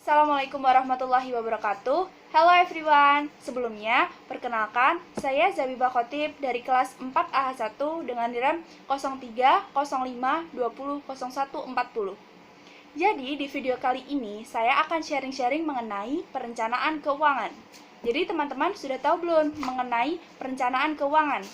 Assalamualaikum warahmatullahi wabarakatuh. Hello everyone. Sebelumnya, perkenalkan, saya Zabibah Khotib dari kelas 4AH1 dengan NIM 0305200140. Jadi, di video kali ini saya akan sharing-sharing mengenai perencanaan keuangan. Jadi, teman-teman sudah tahu belum mengenai perencanaan keuangan?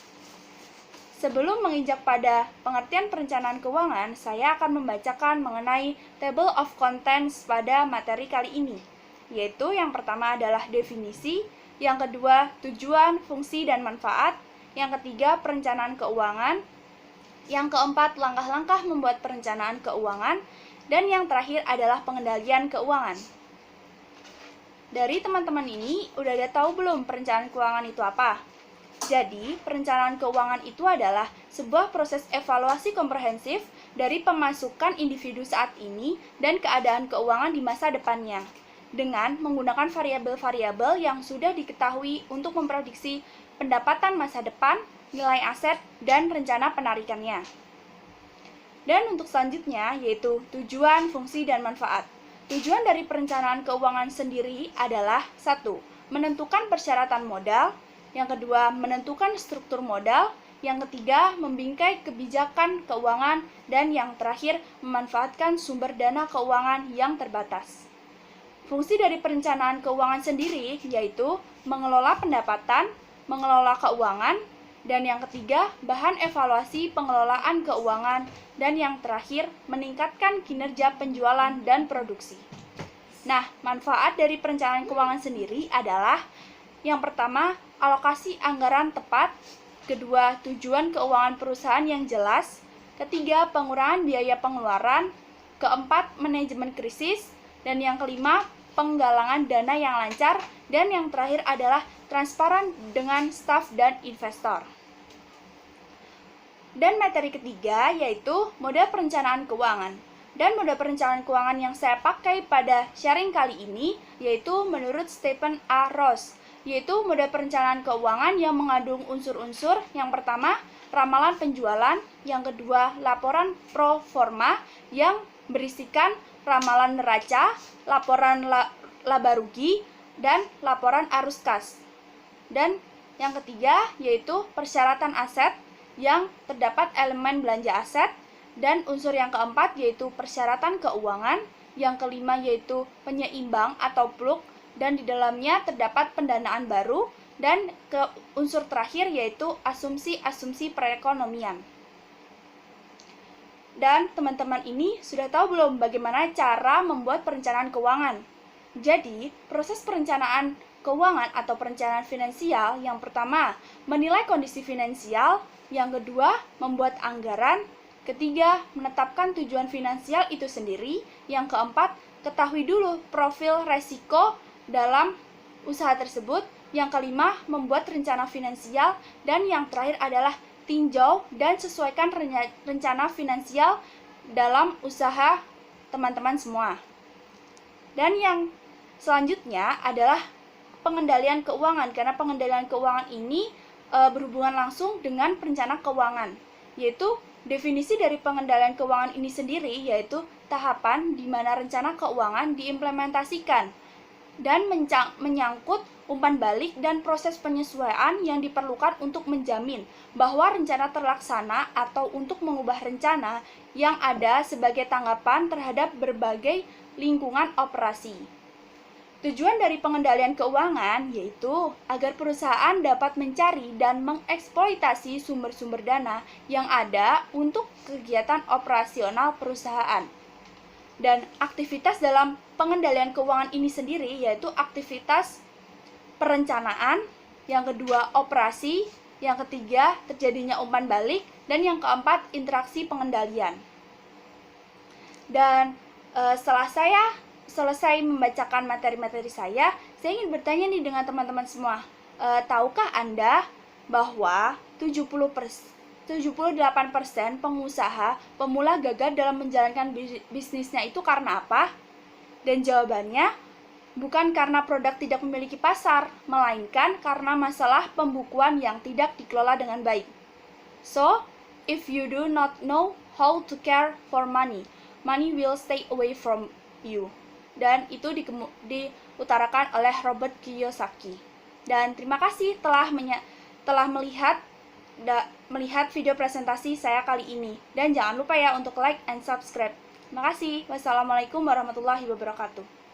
Sebelum menginjak pada pengertian perencanaan keuangan, saya akan membacakan mengenai table of contents pada materi kali ini, yaitu yang pertama adalah definisi, yang kedua tujuan, fungsi, dan manfaat, yang ketiga perencanaan keuangan, yang keempat langkah-langkah membuat perencanaan keuangan, dan yang terakhir adalah pengendalian keuangan. Dari teman-teman ini, udah ada tahu belum perencanaan keuangan itu apa? Jadi, perencanaan keuangan itu adalah sebuah proses evaluasi komprehensif dari pemasukan individu saat ini dan keadaan keuangan di masa depannya, dengan menggunakan variabel-variabel yang sudah diketahui untuk memprediksi pendapatan masa depan, nilai aset, dan rencana penarikannya. Dan untuk selanjutnya, yaitu tujuan, fungsi, dan manfaat. Tujuan dari perencanaan keuangan sendiri adalah 1. Menentukan persyaratan modal, yang kedua, menentukan struktur modal, yang ketiga, membingkai kebijakan keuangan, dan yang terakhir, memanfaatkan sumber dana keuangan yang terbatas. Fungsi dari perencanaan keuangan sendiri yaitu mengelola pendapatan, mengelola keuangan, dan yang ketiga, bahan evaluasi pengelolaan keuangan, dan yang terakhir, meningkatkan kinerja penjualan dan produksi. Nah, manfaat dari perencanaan keuangan sendiri adalah yang pertama, alokasi anggaran tepat, kedua, tujuan keuangan perusahaan yang jelas, ketiga, pengurangan biaya pengeluaran, keempat, manajemen krisis, dan yang kelima, penggalangan dana yang lancar, dan yang terakhir adalah transparan dengan staf dan investor. Dan materi ketiga yaitu model perencanaan keuangan. Dan model perencanaan keuangan yang saya pakai pada sharing kali ini yaitu menurut Stephen A. Ross, yaitu model perencanaan keuangan yang mengandung unsur-unsur. Yang pertama, ramalan penjualan, yang kedua, laporan pro forma yang berisikan ramalan neraca, laporan laba rugi, dan laporan arus kas. Dan yang ketiga yaitu persyaratan aset yang terdapat elemen belanja aset, dan unsur yang keempat yaitu persyaratan keuangan, yang kelima yaitu penyeimbang atau pluk, dan di dalamnya terdapat pendanaan baru, dan unsur terakhir yaitu asumsi-asumsi perekonomian. Dan teman-teman ini sudah tahu belum bagaimana cara membuat perencanaan keuangan? Jadi, proses perencanaan keuangan atau perencanaan finansial yang pertama, menilai kondisi finansial, yang kedua, membuat anggaran, ketiga, menetapkan tujuan finansial itu sendiri, yang keempat, ketahui dulu profil resiko dalam usaha tersebut, yang kelima, membuat rencana finansial, dan yang terakhir adalah tinjau dan sesuaikan rencana finansial dalam usaha teman-teman semua. Dan yang selanjutnya adalah pengendalian keuangan, karena pengendalian keuangan ini berhubungan langsung dengan perencana keuangan, yaitu definisi dari pengendalian keuangan ini sendiri yaitu tahapan di mana rencana keuangan diimplementasikan dan menyangkut umpan balik dan proses penyesuaian yang diperlukan untuk menjamin bahwa rencana terlaksana atau untuk mengubah rencana yang ada sebagai tanggapan terhadap berbagai lingkungan operasi. Tujuan dari pengendalian keuangan yaitu agar perusahaan dapat mencari dan mengeksploitasi sumber-sumber dana yang ada untuk kegiatan operasional perusahaan. Dan aktivitas dalam pengendalian keuangan ini sendiri yaitu aktivitas perencanaan, yang kedua operasi, yang ketiga terjadinya umpan balik, dan yang keempat interaksi pengendalian. Dan setelah saya selesai membacakan materi-materi saya ingin bertanya nih dengan teman-teman semua. Tahukah Anda bahwa 78% pengusaha pemula gagal dalam menjalankan bisnisnya itu karena apa? Dan jawabannya, bukan karena produk tidak memiliki pasar, melainkan karena masalah pembukuan yang tidak dikelola dengan baik. So, if you do not know how to care for money, money will stay away from you. dan itu diutarakan oleh Robert Kiyosaki. Dan terima kasih telah melihat video presentasi saya kali ini. Dan jangan lupa ya untuk like and subscribe. Terima kasih. Wassalamualaikum warahmatullahi wabarakatuh.